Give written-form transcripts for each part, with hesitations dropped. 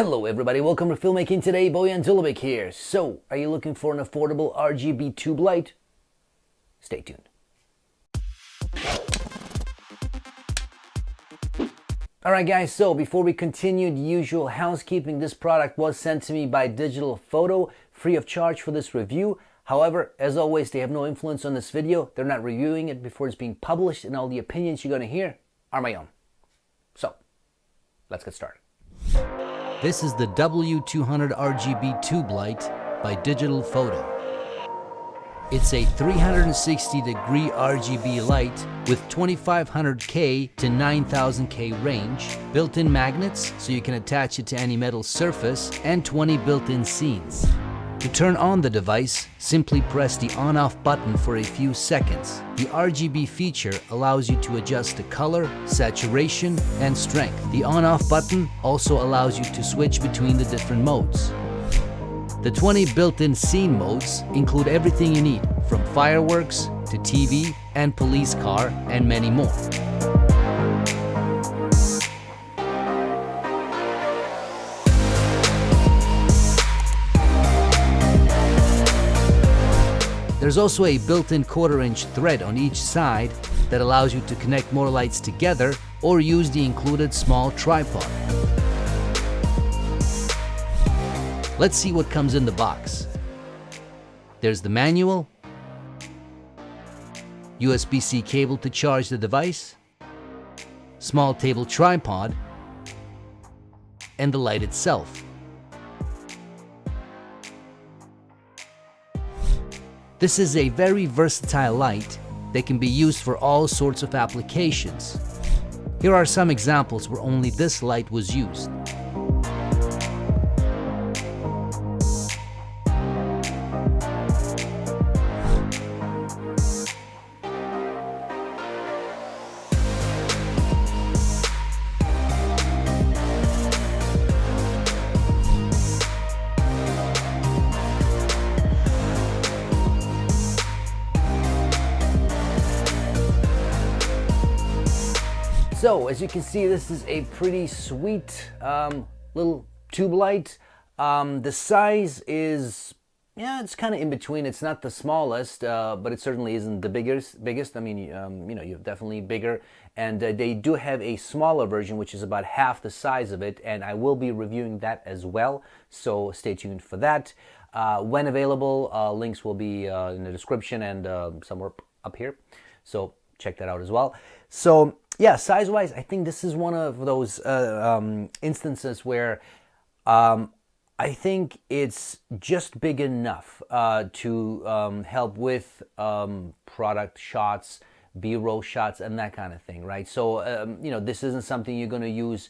Hello everybody, welcome to Filmmaking today. Bojan Dulabic here. So, are you looking for an affordable RGB tube light? Stay tuned. Alright guys, so before we continue the usual housekeeping, this product was sent to me by DigitalFoto, free of charge for this review. However, as always, they have no influence on this video. They're not reviewing it before it's being published, and all the opinions you're going to hear are my own. So, let's get started. This is the W200 RGB tube light by DigitalFoto. It's a 360-degree RGB light with 2500K to 9000K range, built-in magnets so you can attach it to any metal surface, and 20 built-in scenes. To turn on the device, simply press the on-off button for a few seconds. The RGB feature allows you to adjust the color, saturation, and strength. The on-off button also allows you to switch between the different modes. The 20 built-in scene modes include everything you need, from fireworks to TV and police car and many more. There's also a built-in 1/4-inch thread on each side that allows you to connect more lights together or use the included small tripod. Let's see what comes in the box. There's the manual, USB-C cable to charge the device, small table tripod, and the light itself. This is a very versatile light that can be used for all sorts of applications. Here are some examples where only this light was used. So, as you can see, this is a pretty sweet little tube light. The size is, it's kind of in between. It's not the smallest, but it certainly isn't the biggest. I mean, you're definitely bigger. And they do have a smaller version, which is about half the size of it. And I will be reviewing that as well. So stay tuned for that. When available, links will be in the description and somewhere up here. So check that out as well. So, yeah, size-wise, I think this is one of those instances where I think it's just big enough to help with product shots, B-roll shots, and that kind of thing, right? So, this isn't something you're going to use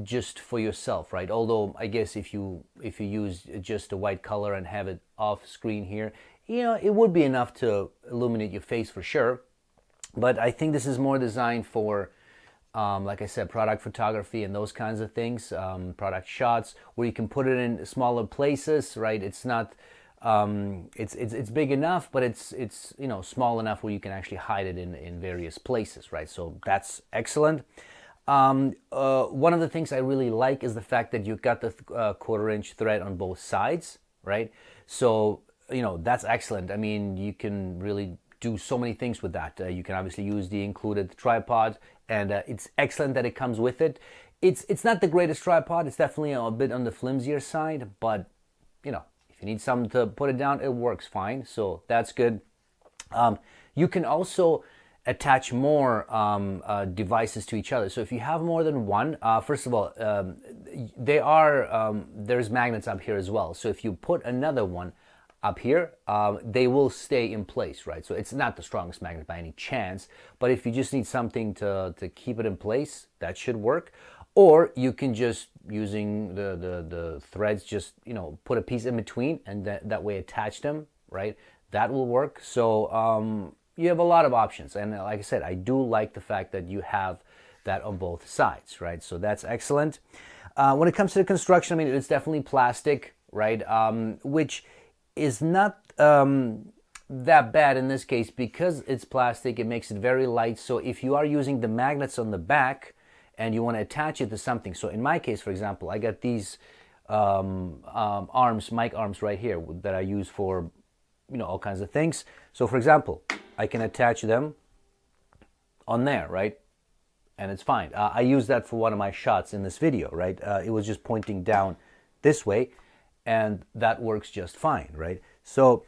just for yourself, right? Although, I guess if you use just a white color and have it off screen here, it would be enough to illuminate your face for sure. But I think this is more designed for, like I said, product photography and those kinds of things, product shots, where you can put it in smaller places, right? It's not, it's big enough, but it's small enough where you can actually hide it in various places, right? So that's excellent. One of the things I really like is the fact that you've got the 1/4-inch thread on both sides, right? So, that's excellent. I mean, you can really do so many things with that. You can obviously use the included tripod, and it's excellent that it comes with it. It's not the greatest tripod. It's definitely a bit on the flimsier side, but if you need something to put it down, it works fine. So that's good. You can also attach more devices to each other. So if you have more than one, first of all, there's magnets up here as well. So if you put another one up here, they will stay in place, right? So it's not the strongest magnet by any chance, but if you just need something to keep it in place, that should work. Or you can just, using the threads, just, put a piece in between and that way attach them, right? That will work. So you have a lot of options. And like I said, I do like the fact that you have that on both sides, right? So that's excellent. When it comes to the construction, I mean, it's definitely plastic, right? Which is not that bad in this case because it's plastic. It makes it very light. So if you are using the magnets on the back and you want to attach it to something. So in my case, for example, I got these mic arms right here that I use for, you know, all kinds of things. So for example, I can attach them on there, right? And it's fine. I used that for one of my shots in this video, right? It was just pointing down this way, and that works just fine, right? So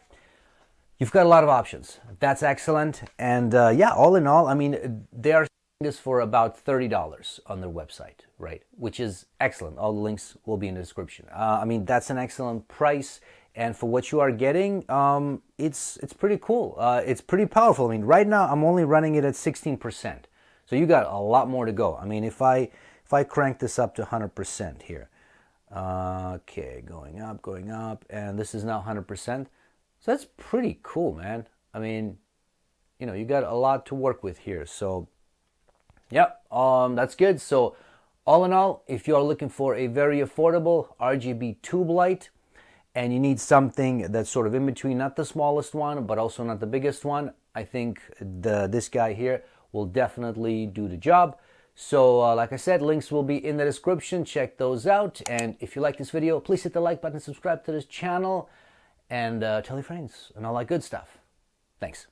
you've got a lot of options. That's excellent. And yeah, all in all, I mean, they are selling this for about $30 on their website, right? Which is excellent. All the links will be in the description. I mean, that's an excellent price. And for what you are getting, it's pretty cool. It's pretty powerful. I mean, right now I'm only running it at 16%. So you got a lot more to go. I mean, if I crank this up to 100% here, okay, going up, and this is now 100%. So that's pretty cool, man. I mean, you know, you got a lot to work with here. So, yeah, that's good. So, all in all, if you are looking for a very affordable RGB tube light, and you need something that's sort of in between, not the smallest one, but also not the biggest one, I think this guy here will definitely do the job. So like I said, links will be in the description. Check those out. And if you like this video, please hit the like button, subscribe to this channel, and tell your friends and all that good stuff. Thanks.